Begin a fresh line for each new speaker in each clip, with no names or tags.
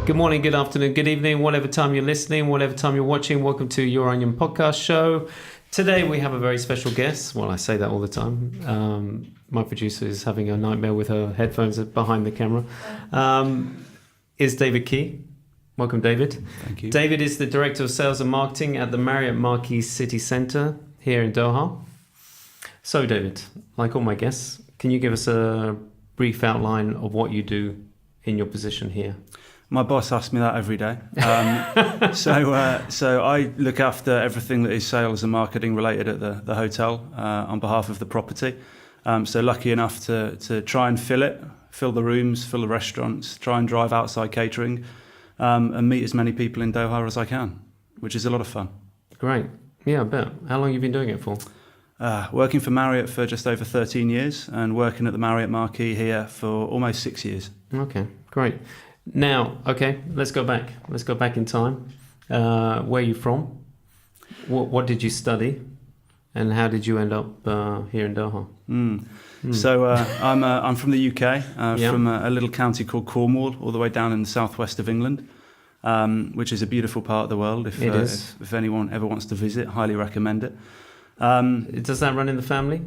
Good morning, good afternoon, good evening, whatever time you're listening, whatever time you're watching. Welcome to Your Onion podcast show. Today we have a very special guest. Well, I say that all the time. My producer is having a nightmare with her headphones behind the camera. Is David Key. Welcome, David.
Thank you.
David is the Director of Sales and Marketing at the Marriott Marquis City Centre here in Doha. So, David, like all my guests, can you give us a brief outline of what you do in your position here?
My boss asks me that every day. So I look after everything that is sales and marketing related at the hotel on behalf of the property. So lucky enough to try and fill the rooms, fill the restaurants, try and drive outside catering, and meet as many people in Doha as I can, which is a lot of fun.
Great. Yeah, I bet. How long have you been doing it for?
Working for Marriott for just over 13 years and working at the Marriott Marquis here for almost 6 years.
Okay, great. Now, okay, let's go back. Let's go back in time. Where are you from? What did you study? And how did you end up here in Doha?
So I'm from the UK, from a little county called Cornwall, all the way down in the southwest of England, which is a beautiful part of the world. If anyone ever wants to visit, highly recommend it.
Does that run in the family?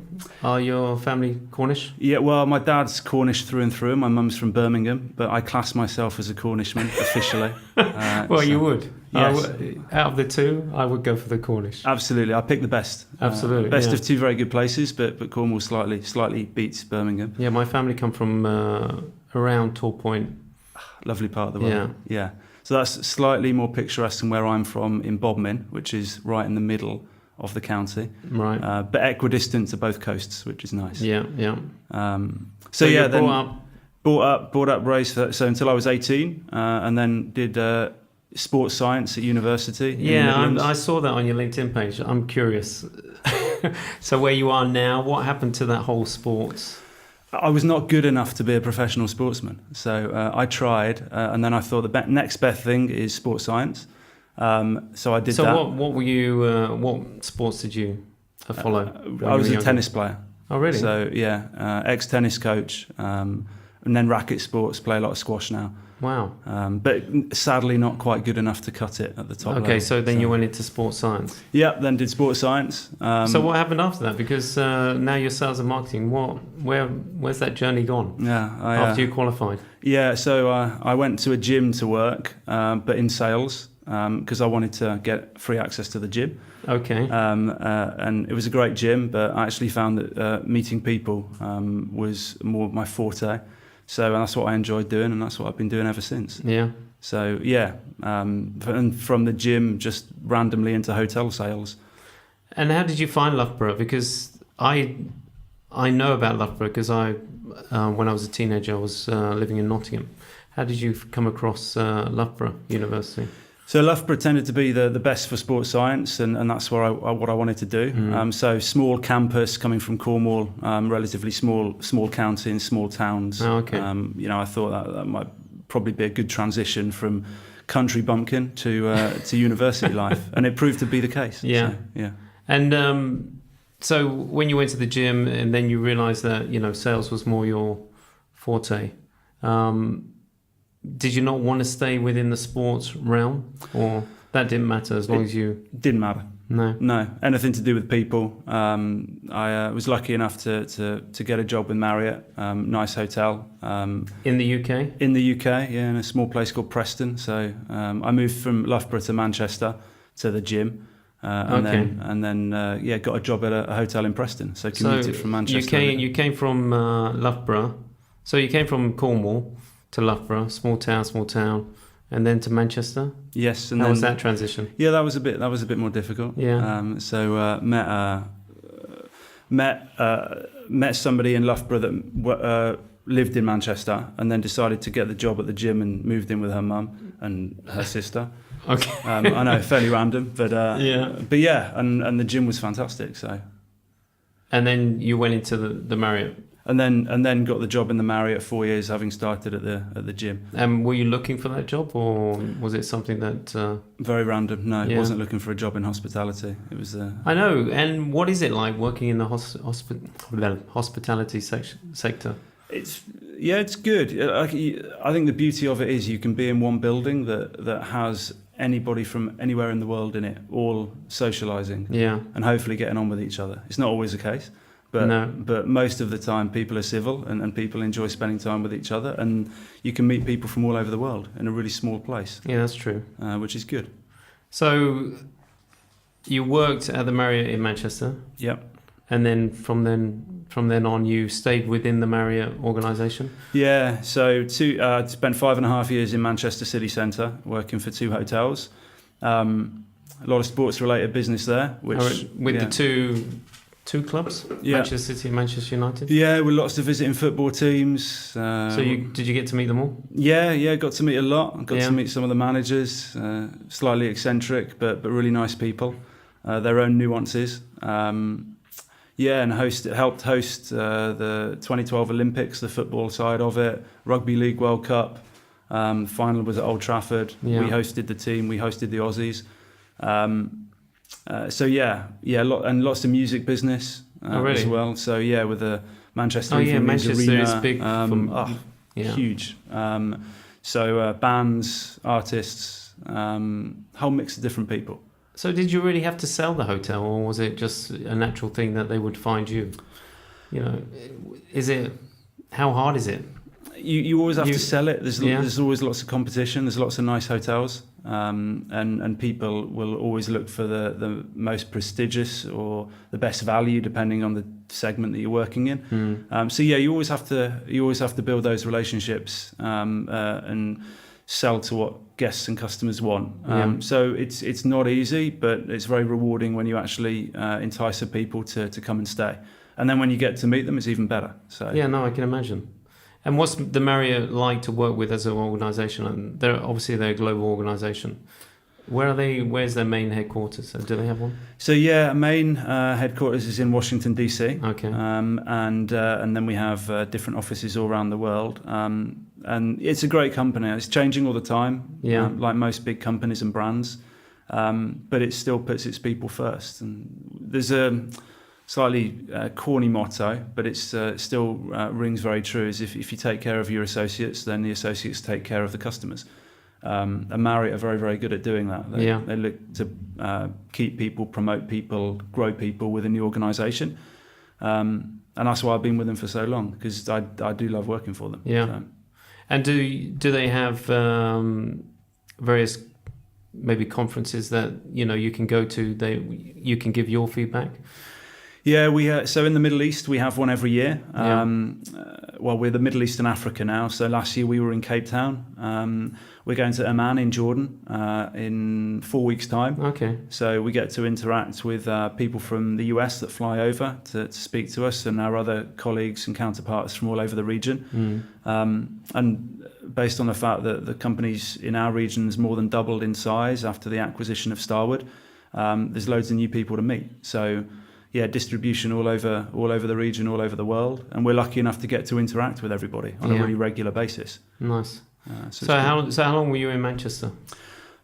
Are your family Cornish?
Yeah, well, my dad's Cornish through and through. My mum's from Birmingham, but I class myself as a Cornishman officially.
You would.
Yes.
Out of the two, I would go for the Cornish.
Absolutely, I pick the best.
Absolutely,
best of two very good places, but Cornwall slightly beats Birmingham.
Yeah, my family come from around Tor Point.
Lovely part of the world. Yeah. So that's slightly more picturesque than where I'm from in Bodmin, which is right in the middle of the county,
right?
But equidistant to both coasts, which is nice.
Yeah.
So yeah, then
brought up,
raised so until I was 18, and then did sports science at university.
Yeah, I saw that on your LinkedIn page. I'm curious. So where you are now, what happened to that whole sports?
I was not good enough to be a professional sportsman, so I tried, and then I thought the next best thing is sports science. So I did that.
So what were you? What sports did you follow?
I was a tennis player.
Oh, really?
So yeah, ex-tennis coach, and then racket sports. Play a lot of squash now.
Wow.
But sadly not quite good enough to cut it at the top level.
Okay, so then you went into sports science.
Yeah, then did sports science.
So what happened after that? Because now you're sales and marketing. Where's that journey gone?
Yeah,
after you qualified.
Yeah, so I went to a gym to work, but in sales. Because I wanted to get free access to the gym.
Okay.
And it was a great gym, but I actually found that meeting people was more my forte. So that's what I enjoyed doing, and that's what I've been doing ever since.
Yeah.
So yeah, and from the gym just randomly into hotel sales.
And how did you find Loughborough? Because I know about Loughborough because when I was a teenager, I was living in Nottingham. How did you come across Loughborough University?
So Loughborough tended to be the best for sports science, and that's what I wanted to do. So small campus coming from Cornwall, relatively small county and small towns.
Oh, okay.
I thought that might probably be a good transition from country bumpkin to university life, and it proved to be the case.
Yeah,
so, yeah.
And so when you went to the gym, and then you realised that sales was more your forte. Did you not want to stay within the sports realm, or that didn't matter as long as you...
Didn't matter.
No.
Anything to do with people. I was lucky enough to get a job with Marriott, nice hotel.
In the UK?
In the UK, yeah, in a small place called Preston. So I moved from Loughborough to Manchester to the gym. And then got a job at a hotel in Preston. So commuted from Manchester.
You came from Loughborough. So you came from Cornwall to Loughborough, small town, and then to Manchester.
Yes, and
how was that transition?
Yeah, that was a bit more difficult.
Yeah.
Met somebody in Loughborough that lived in Manchester, and then decided to get the job at the gym and moved in with her mum and her sister.
Okay.
I know, fairly random, but and the gym was fantastic. So.
And then you went into the Marriott.
And then got the job in the Marriott 4 years, having started at the gym.
And were you looking for that job, or was it something that? Very
random. No, I wasn't looking for a job in hospitality. It was.
I know. And what is it like working in the hospitality sector?
It's Yeah, it's good. I think the beauty of it is you can be in one building that has anybody from anywhere in the world in it, all socialising, and hopefully getting on with each other. It's not always the case, but most of the time people are civil and people enjoy spending time with each other, and you can meet people from all over the world in a really small place.
Yeah, that's true.
Which is good.
So you worked at the Marriott in Manchester.
Yep.
And then from then on, you stayed within the Marriott organisation?
Yeah, so I spent 5.5 years in Manchester City Centre working for 2 hotels. A lot of sports-related business there. With
the two clubs?
Yeah.
Manchester City and Manchester United?
Yeah, with lots of visiting football teams.
So did you get to meet them all?
Yeah, got to meet a lot. Got to meet some of the managers, slightly eccentric, but really nice people. Their own nuances. And helped host the 2012 Olympics, the football side of it, Rugby League World Cup. Final was at Old Trafford. Yeah. We hosted the team. We hosted the Aussies. Lots of music business as well. So with the Manchester
Manchester
Arena,
is big.
Huge. Bands, artists, whole mix of different people.
So did you really have to sell the hotel, or was it just a natural thing that they would find you? How hard is it?
You always have to sell it. There's always lots of competition. There's lots of nice hotels, and people will always look for the most prestigious or the best value, depending on the segment that you're working in. You always have to build those relationships and sell to what guests and customers want. So it's not easy, but it's very rewarding when you actually entice people to come and stay. And then when you get to meet them, it's even better. So
I can imagine. And what's the Marriott like to work with as an organisation? And they're a global organisation. Where are they? Where's their main headquarters? Do they have one?
So main headquarters is in Washington DC.
Okay.
And then we have different offices all around the world. And it's a great company. It's changing all the time. Like most big companies and brands. But it still puts its people first. And there's a slightly corny motto, but it's still rings very true. Is if you take care of your associates, then the associates take care of the customers. And Marriott are very, very good at doing that. They look to keep people, promote people, grow people within the organisation. And that's why I've been with them for so long, because I do love working for them.
Yeah. So. And do they have various maybe conferences that you can go to? You can give your feedback.
Yeah, so in the Middle East we have one every year. We're the Middle East and Africa now. So last year we were in Cape Town. We're going to Amman in Jordan in 4 weeks' time.
Okay.
So we get to interact with people from the US that fly over to speak to us, and our other colleagues and counterparts from all over the region. And based on the fact that the companies in our region has more than doubled in size after the acquisition of Starwood, there's loads of new people to meet. So distribution all over the region, all over the world, and we're lucky enough to get to interact with everybody on a really regular basis.
Nice. So how long were you in Manchester?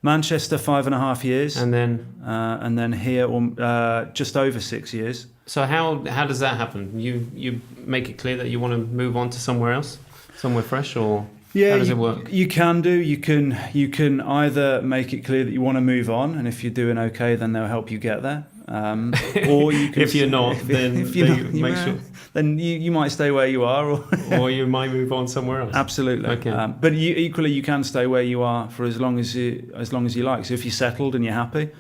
Manchester 5.5 years,
and then
here just over 6 years.
So how does that happen? You make it clear that you want to move on to somewhere else, somewhere fresh, or how does it work?
You can do. You can either make it clear that you want to move on, and if you're doing okay, then they'll help you get there. Or you can,
if you're not, then
you might stay where you are,
or you might move on somewhere else.
Absolutely.
Okay.
But equally, you can stay where you are for as long as you like. So if you're settled and you're happy,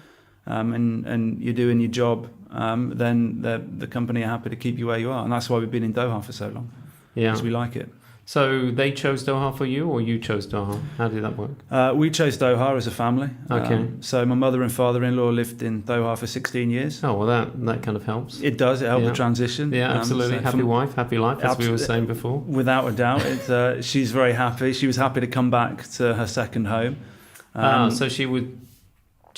and you're doing your job, then the company are happy to keep you where you are, and that's why we've been in Doha for so long. Yeah, because we like it.
So they chose Doha for you, or you chose Doha? How did that work?
We chose Doha as a family.
Okay.
So my mother and father-in-law lived in Doha for 16 years.
Oh, well, that kind of helps.
It does. It helped the transition.
Yeah, absolutely. Happy wife, happy life, as we were saying before.
Without a doubt. She's very happy. She was happy to come back to her second home.
So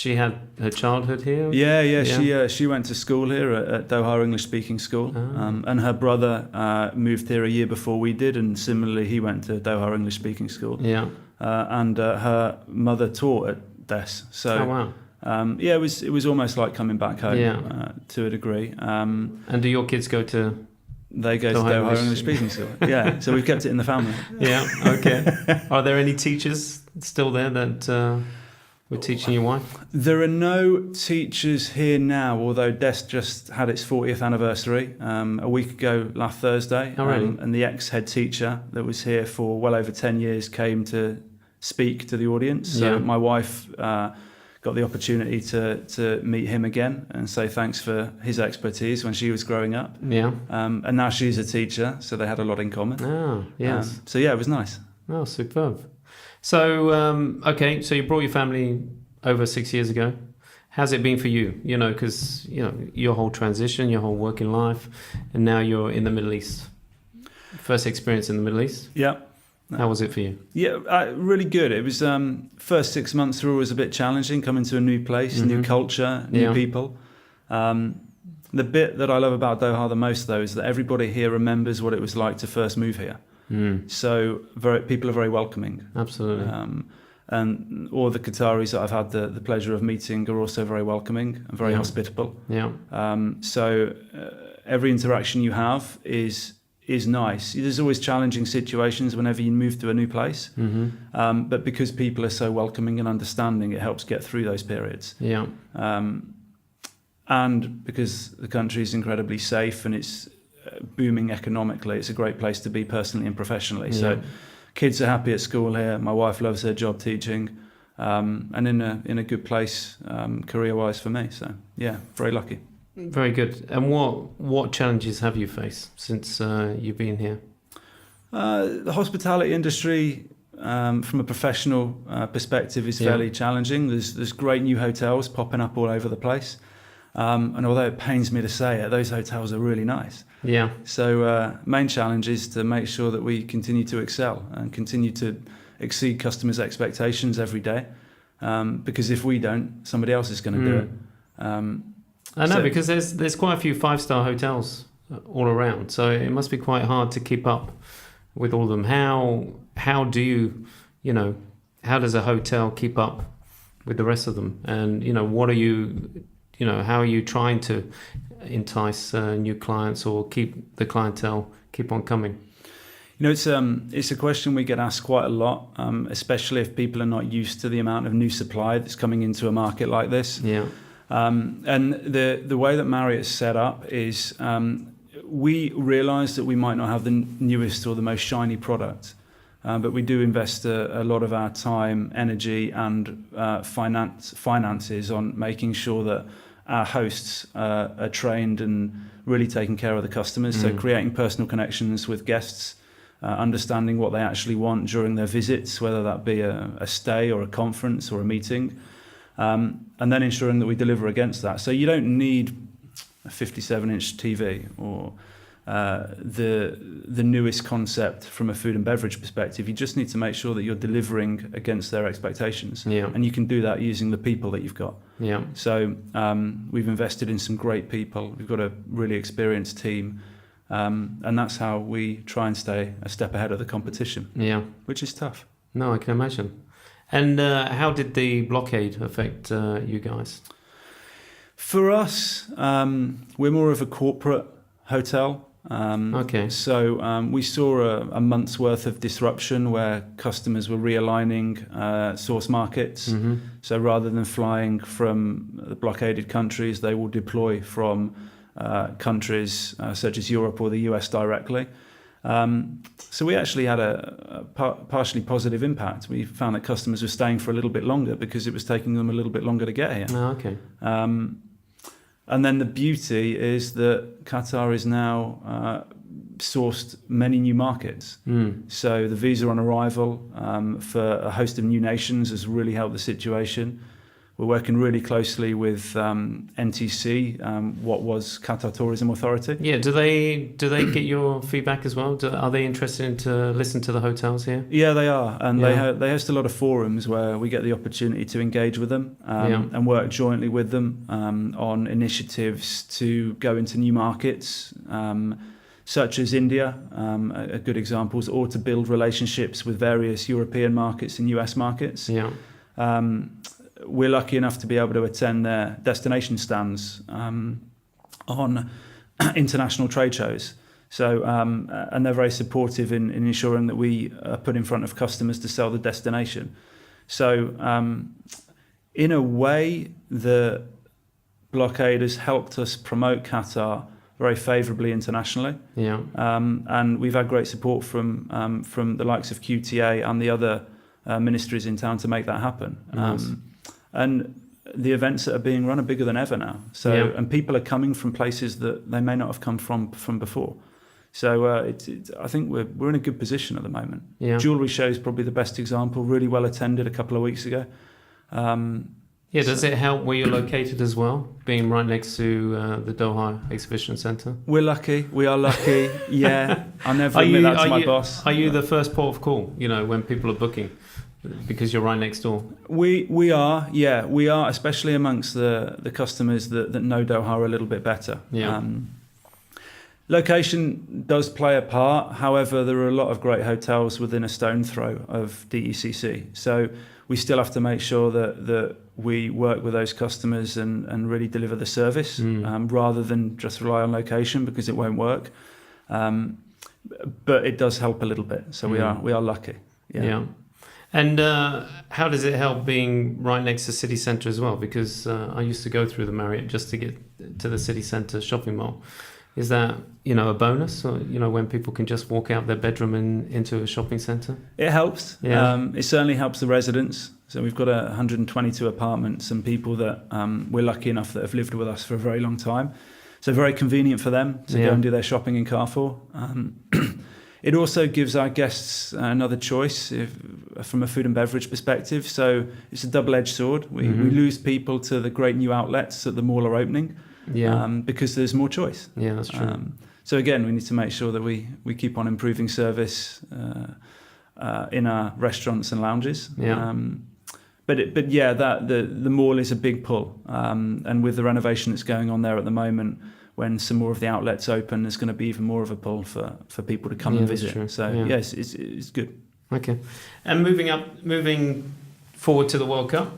she had her childhood here?
Yeah. She went to school here at Doha English Speaking School. And her brother moved here a year before we did, and similarly he went to Doha English Speaking School.
Yeah.
And her mother taught at DES. So it was almost like coming back home to a degree.
And do your kids go to
They go to
Doha
Doha English speaking school. Yeah, so we've kept it in the family.
Yeah. Okay. Are there any teachers still there that were teaching your wife?
There are no teachers here now, although Des just had its 40th anniversary a week ago last Thursday.
Oh, really?
And the ex-head teacher that was here for well over 10 years came to speak to the audience. So
Yeah.
my wife got the opportunity to meet him again and say thanks for his expertise when she was growing up.
Yeah.
And now she's a teacher, so they had a lot in common.
Oh, yes.
So yeah, it was nice.
Oh, superb. So, okay, so you brought your family over 6 years ago. How's it been for you? You know, because, you know, your whole transition, your whole working life, and now you're in the Middle East. First experience in the Middle East.
Yeah.
How was it for you?
Yeah, really good. It was first 6 months through was a bit challenging, coming to a new place, new culture, new people. The bit that I love about Doha the most, though, is that everybody here remembers what it was like to first move here. So people are very welcoming.
Absolutely.
And all the Qataris that I've had the pleasure of meeting are also very welcoming and very hospitable.
Yeah.
So every interaction you have is nice. There's always challenging situations whenever you move to a new place. But because people are so welcoming and understanding, it helps get through those periods.
Yeah.
And because the country is incredibly safe and it's booming economically, it's a great place to be personally and professionally.
Yeah.
So kids are happy at school here. My wife loves her job teaching, and in a good place career-wise for me. So yeah, very lucky.
Very good. And what challenges have you faced since you've been here?
The hospitality industry, from a professional perspective, is fairly challenging. There's great new hotels popping up all over the place. And although it pains me to say it, those hotels are really nice.
Yeah.
So main challenge is to make sure that we continue to excel and continue to exceed customers' expectations every day. Because if we don't, somebody else is going to do it.
I know, because there's quite a few 5-star hotels all around, so it must be quite hard to keep up with all of them. How do you know, how does a hotel keep up with the rest of them? And, you know, what are you know, how are you trying to entice new clients or keep the clientele keep on coming?
You know, it's a question we get asked quite a lot, especially if people are not used to the amount of new supply that's coming into a market like this.
Yeah.
And the way that Marriott's set up is we realise that we might not have the newest or the most shiny product, but we do invest a lot of our time, energy and finances on making sure that our hosts are trained and really taking care of the customers. So creating personal connections with guests, understanding what they actually want during their visits, whether that be a stay or a conference or a meeting. And then ensuring that we deliver against that. So you don't need a 57-inch TV or the newest concept from a food and beverage perspective. You just need to make sure that you're delivering against their expectations.
Yeah.
And you can do that using the people that you've got.
Yeah.
So we've invested in some great people. We've got a really experienced team. And that's how we try and stay a step ahead of the competition. Yeah. Which is tough.
No, I can imagine. And how did the blockade affect you guys?
For us, we're more of a corporate hotel.
Okay.
So we saw a month's worth of disruption where customers were realigning source markets. So rather than flying from the blockaded countries, they will deploy from countries such as Europe or the US directly. So we actually had a partially positive impact. We found that customers were staying for a little bit longer because it was taking them a little bit longer to get here.
Oh, okay.
And then the beauty is that Qatar is now sourced many new markets. So the visa on arrival for a host of new nations has really helped the situation. We're working really closely with NTC, what was Qatar Tourism Authority.
Yeah, do they get your feedback as well? Are they interested in to listen to the hotels here?
Yeah, they are, and they host a lot of forums where we get the opportunity to engage with them and work jointly with them on initiatives to go into new markets, such as India, are good examples, or to build relationships with various European markets and US markets.
Yeah.
We're lucky enough to be able to attend their destination stands on international trade shows. So, and they're very supportive in ensuring that we are put in front of customers to sell the destination. So, in a way, the blockade has helped us promote Qatar very favourably internationally.
Yeah.
And we've had great support from the likes of QTA and the other ministries in town to make that happen.
Nice.
And the events that are being run are bigger than ever now. So,
Yeah.
and people are coming from places that they may not have come from before. So I think we're in a good position at the moment.
Yeah.
Jewellery show is probably the best example. Really well attended a couple of weeks ago.
Yeah, does it help where you're located as well, being right next to the Doha Exhibition Centre?
We're lucky. We are lucky. Yeah, I never admit that to my boss.
Are you the first port of call? You know, when people are booking, because you're right next door.
We are. Yeah, we are, especially amongst the customers that know Doha a little bit better.
Yeah.
Location does play a part. However, there are a lot of great hotels within a stone throw of DECC. So we still have to make sure that we work with those customers and really deliver the service rather than just rely on location, because it won't work. But it does help a little bit. So we are lucky.
Yeah. And how does it help being right next to city centre as well? Because I used to go through the Marriott just to get to the city centre shopping mall. Is that, a bonus, or, when people can just walk out their bedroom and into a shopping centre?
It helps.
Yeah.
It certainly helps the residents. So we've got 122 apartments and people that we're lucky enough that have lived with us for a very long time. So very convenient for them to go and do their shopping in Carrefour. It also gives our guests another choice from a food and beverage perspective. So it's a double-edged sword. We lose people to the great new outlets that the mall are opening.
Yeah.
Because there's more choice.
Yeah, that's true.
So again, we need to make sure that we keep on improving service in our restaurants and lounges.
Yeah.
But yeah, the mall is a big pull, and with the renovation that's going on there at the moment, when some more of the outlets open, there's going to be even more of a pull for people to come and visit.
True.
So yes, it's good.
Okay, and moving forward to the World Cup.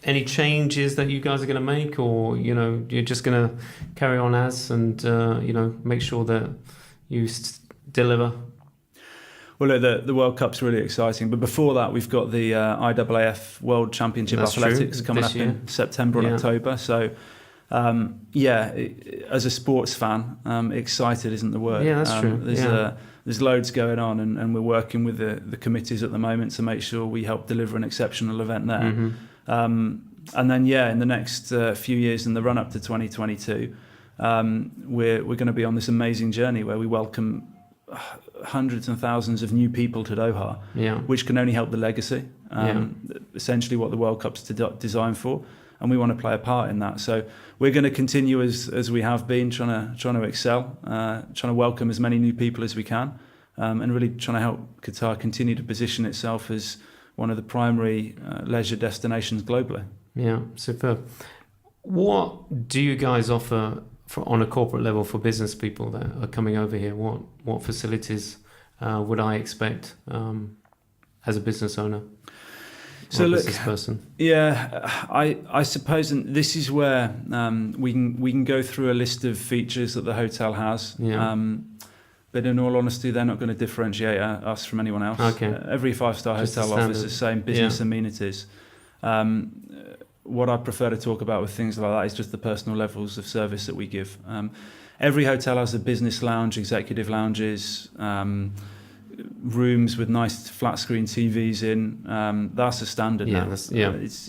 Any changes that you guys are going to make, or you're just going to carry on as and make sure that you deliver? Well,
look, the World Cup's really exciting, but before that, we've got the IAAF World Championship Athletics coming up in September and October. So, as a sports fan, excited isn't the word.
Yeah, that's true.
There's loads going on, and we're working with the committees at the moment to make sure we help deliver an exceptional event there.
Mm-hmm.
And then, in the next few years, in the run up to 2022, we're going to be on this amazing journey where we welcome hundreds and thousands of new people to Doha, which can only help the legacy. Essentially, what the World Cup's designed for, and we want to play a part in that. So we're going to continue as we have been, trying to excel, trying to welcome as many new people as we can, and really trying to help Qatar continue to position itself as one of the primary leisure destinations globally. Yeah, superb. What do you guys offer on a corporate level for business people that are coming over here? What facilities would I expect as a business owner? So look, business person? Yeah, I suppose, and this is where we can go through a list of features that the hotel has. Yeah. But in all honesty, they're not going to differentiate us from anyone else. Okay. Every five-star hotel offers the same business amenities. What I prefer to talk about with things like that is just the personal levels of service that we give. Every hotel has a business lounge, executive lounges, rooms with nice flat screen TVs in. That's a standard now. It's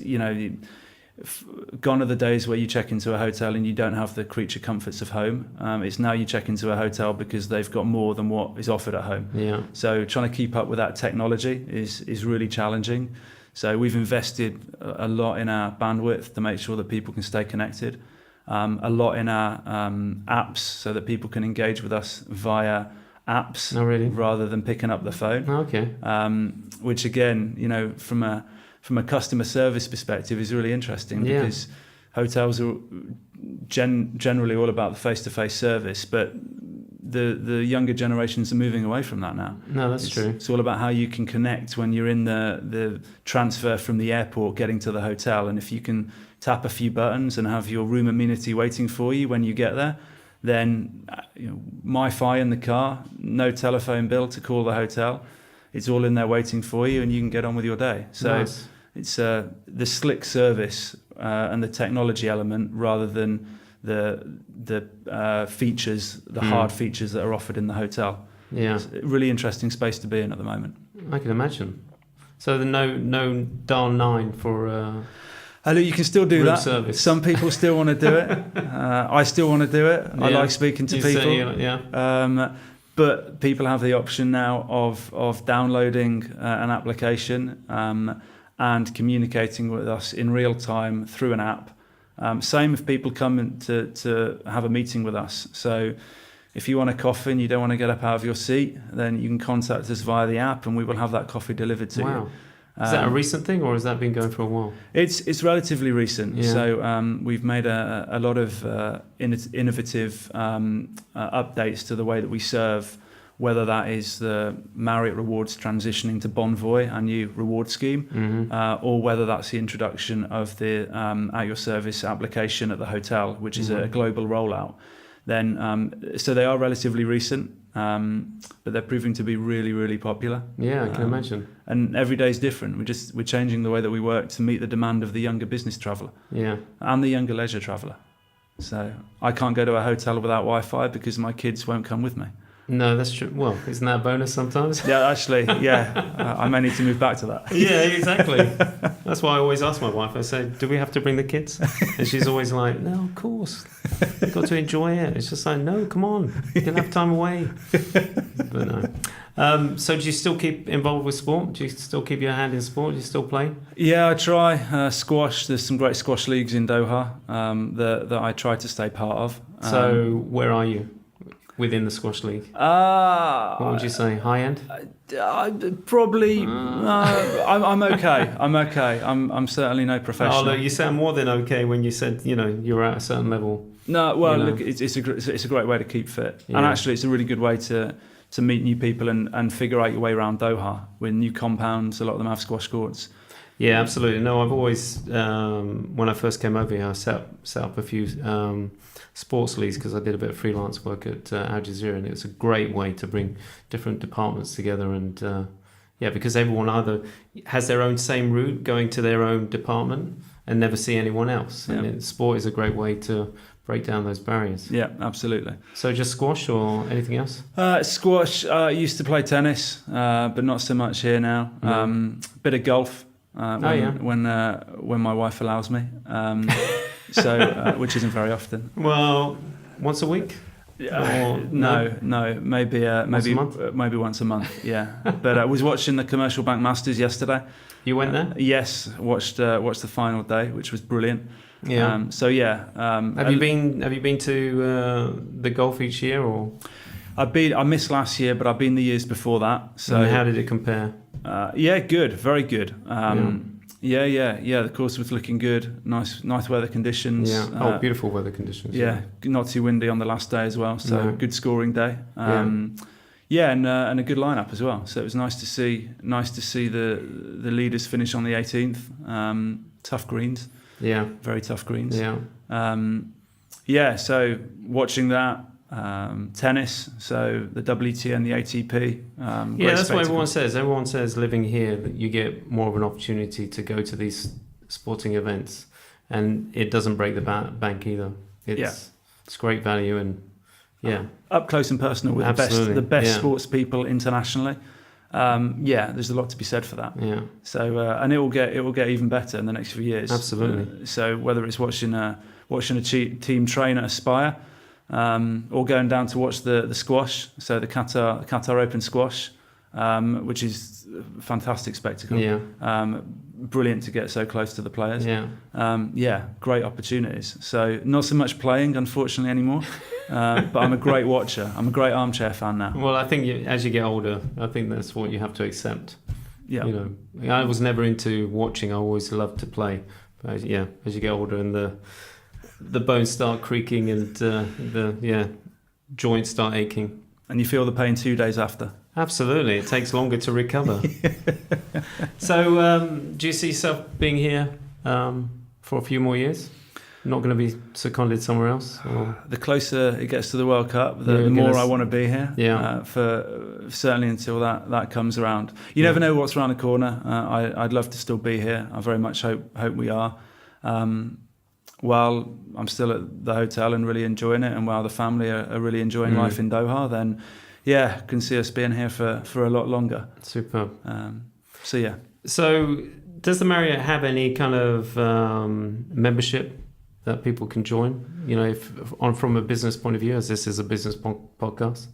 gone are the days where you check into a hotel and you don't have the creature comforts of home. It's now you check into a hotel because they've got more than what is offered at home. Yeah. So trying to keep up with that technology is really challenging. So we've invested a lot in our bandwidth to make sure that people can stay connected. A lot in our apps so that people can engage with us via apps rather than picking up the phone. Okay. Which again, from a customer service perspective is really interesting because hotels are generally all about the face-to-face service, but the younger generations are moving away from that now. No, that's true. It's all about how you can connect when you're in the transfer from the airport getting to the hotel, and if you can tap a few buttons and have your room amenity waiting for you when you get there, then Wi-Fi in the car, no telephone bill to call the hotel. It's all in there waiting for you, and you can get on with your day. So
Nice.
it's the slick service and the technology element rather than the features, the hard features that are offered in the hotel.
Yeah,
It's a really interesting space to be in at the moment.
I can imagine. So the no dial 9 for
Look, you can still do
room
that.
service.
Some people still want to do it. I still want to do it. I
Yeah.
like speaking to
You
people.
say, yeah.
But people have the option now of downloading an application and communicating with us in real time through an app. Same if people come in to have a meeting with us. So if you want a coffee and you don't want to get up out of your seat, then you can contact us via the app and we will have that coffee delivered to you.
Wow. Is that a recent thing, or has that been going for a while?
It's relatively recent.
Yeah.
So we've made a lot of innovative updates to the way that we serve, whether that is the Marriott Rewards transitioning to Bonvoy, our new reward scheme, or whether that's the introduction of the at your service application at the hotel, which is a global rollout. Then, so they are relatively recent, but they're proving to be really, really popular.
Yeah, I can imagine.
And every day is different. We're changing the way that we work to meet the demand of the younger business traveller
Yeah.
and the younger leisure traveller. So I can't go to a hotel without Wi-Fi because my kids won't come with me.
No, that's true. Well, isn't that a bonus sometimes?
Yeah, actually, I may need to move back to that.
Yeah, exactly. That's why I always ask my wife. I say, "Do we have to bring the kids?" And she's always like, "No, of course. You've got to enjoy it." It's just like, "No, come on, you can have time away." But no. So do you still keep involved with sport? Do you still keep your hand in sport? Do you still play?
Yeah, I try squash. There's some great squash leagues in Doha that I try to stay part of.
So where are you within the squash league? What would you say? High end?
Probably. I'm okay. I'm okay. I'm certainly no professional.
Oh, look, you sound more than okay when you said you're at a certain level.
No, well,
you know.
look, it's a great way to keep fit,
Yeah.
and actually, it's a really good way to meet new people and figure out your way around Doha with new compounds. A lot of them have squash courts.
Yeah, absolutely. No, I've always, when I first came over here, I set up a few sports leagues because I did a bit of freelance work at Al Jazeera, and it was a great way to bring different departments together. And because everyone either has their own same route going to their own department and never see anyone else.
Yeah.
And sport is a great way to break down those barriers.
Yeah, absolutely.
So just squash or anything else?
Squash. Used to play tennis, but not so much here now. Bit of golf. When my wife allows me, which isn't very often.
Well, once a week?
No, maybe
Once a month?
maybe once a month. Yeah, but I was watching the Commercial Bank Masters yesterday.
You went there?
Yes, watched the final day, which was brilliant.
Yeah. Have you been to the golf each year, or?
I missed last year, but I've been the years before that. So
And how did it compare?
Good, very good. The course was looking good. Nice weather conditions.
Yeah. Beautiful weather conditions.
Yeah, not too windy on the last day as well. So good scoring day. And a good lineup as well. So it was nice to see the leaders finish on the 18th. Tough greens.
Yeah.
Very tough greens.
Yeah.
So watching that. Tennis, so the WTA and the ATP.
That's what everyone says. Everyone says living here that you get more of an opportunity to go to these sporting events, and it doesn't break the bank either. It's great value, and
up close and personal with the best sports people internationally. There's a lot to be said for that.
Yeah.
So and it will get even better in the next few years.
Absolutely.
So whether it's watching a team train at Aspire. Or going down to watch the squash, so the Qatar Open squash, which is a fantastic spectacle.
Yeah.
Brilliant to get so close to the players.
Yeah.
Great opportunities. So not so much playing, unfortunately, anymore. But I'm a great watcher. I'm a great armchair fan now.
Well, I think as you get older, I think that's what you have to accept.
Yeah.
I was never into watching. I always loved to play. But as you get older and the bones start creaking and the joints start aching.
And you feel the pain 2 days after.
Absolutely. It takes longer to recover. So do you see yourself being here for a few more years?
Not
going to be seconded somewhere else? Or?
The closer it gets to the World Cup, the more I want to be here.
Yeah.
For certainly until that comes around. You never know what's around the corner. I'd love to still be here. I very much hope we are. While I'm still at the hotel and really enjoying it, and while the family are really enjoying life in Doha, then can see us being here for a lot longer.
Superb.
So
does the Marriott have any kind of membership that people can join? From a business point of view, as this is a business podcast.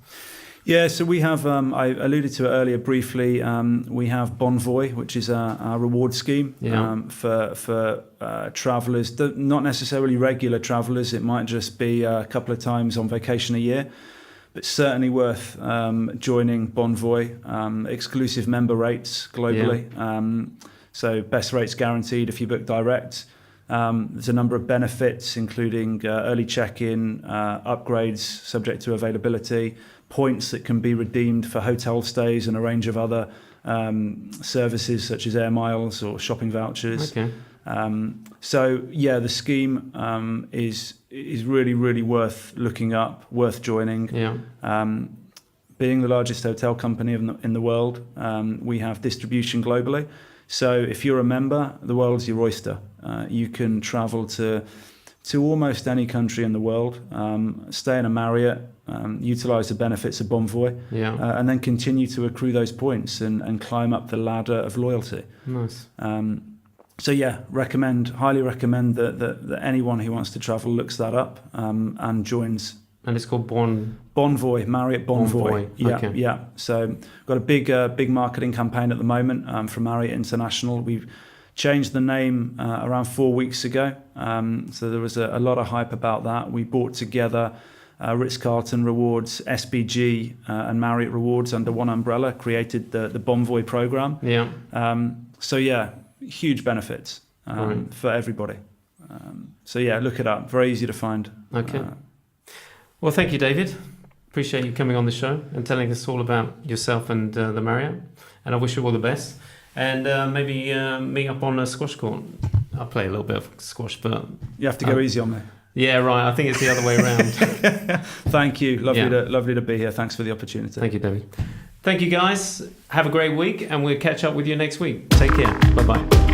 Yeah, so we have, I alluded to it earlier briefly, we have Bonvoy, which is our reward scheme for travellers, not necessarily regular travellers. It might just be a couple of times on vacation a year, but certainly worth joining Bonvoy. Exclusive member rates globally. So best rates guaranteed if you book direct. There's a number of benefits, including early check-in, upgrades subject to availability, points that can be redeemed for hotel stays and a range of other services such as air miles or shopping vouchers.
Okay.
The scheme is really, really worth looking up, worth joining.
Yeah.
Being the largest hotel company in the world, we have distribution globally. So if you're a member, the world's your oyster. You can travel to almost any country in the world, stay in a Marriott, utilise the benefits of Bonvoy, and then continue to accrue those points and climb up the ladder of loyalty.
Nice.
Highly recommend that anyone who wants to travel looks that up and joins.
And it's called
Bonvoy, Marriott Bonvoy.
Okay.
Yeah. So got a big marketing campaign at the moment from Marriott International. We've changed the name around 4 weeks ago. So there was a lot of hype about that. We brought together Ritz-Carlton Rewards, SBG, and Marriott Rewards under one umbrella, created the Bonvoy program.
Yeah.
Huge benefits for everybody. Look it up. Very easy to find.
Okay. Well, thank you, David. Appreciate you coming on the show and telling us all about yourself and the Marriott. And I wish you all the best. And maybe meet up on a squash court. I'll play a little bit of squash, but...
You have to go easy on me.
Yeah, right. I think it's the other way around.
Thank you. Lovely to be here. Thanks for the opportunity.
Thank you, David. Thank you, guys. Have a great week, and we'll catch up with you next week. Take care. Bye-bye.